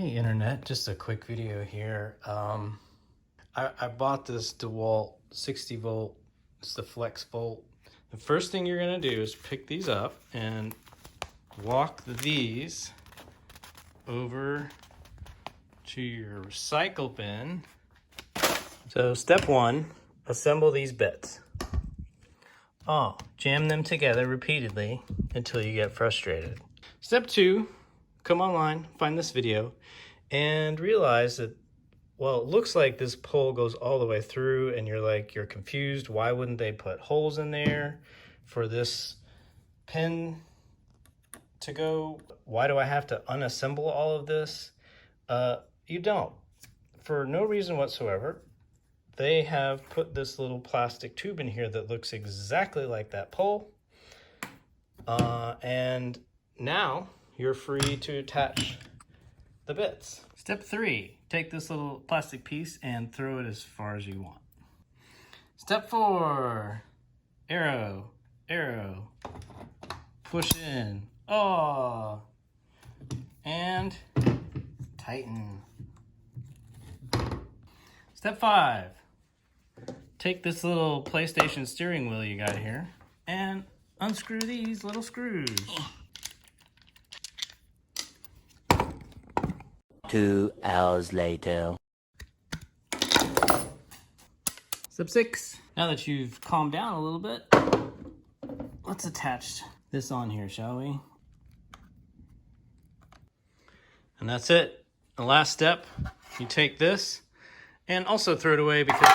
Hey internet, just a quick video here. I bought this DeWalt 60 volt, it's the flex volt. The first thing you're gonna do is pick these up and walk these over to your recycle bin. So step one, assemble these bits. Jam them together repeatedly until you get frustrated. Step two, come online, find this video, and realize that, well, it looks like this pole goes all the way through and you're confused. Why wouldn't they put holes in there for this pin to go? Why do I have to unassemble all of this? You don't. For no reason whatsoever, they have put this little plastic tube in here that looks exactly like that pole. And now you're free to attach the bits. Step three, take this little plastic piece and throw it as far as you want. Step four, arrow, arrow, push in, and tighten. Step five, take this little PlayStation steering wheel you got here and unscrew these little screws. 2 hours later. Step six, now that you've calmed down a little bit, let's attach this on here, shall we? And that's it. The last step, you take this and also throw it away because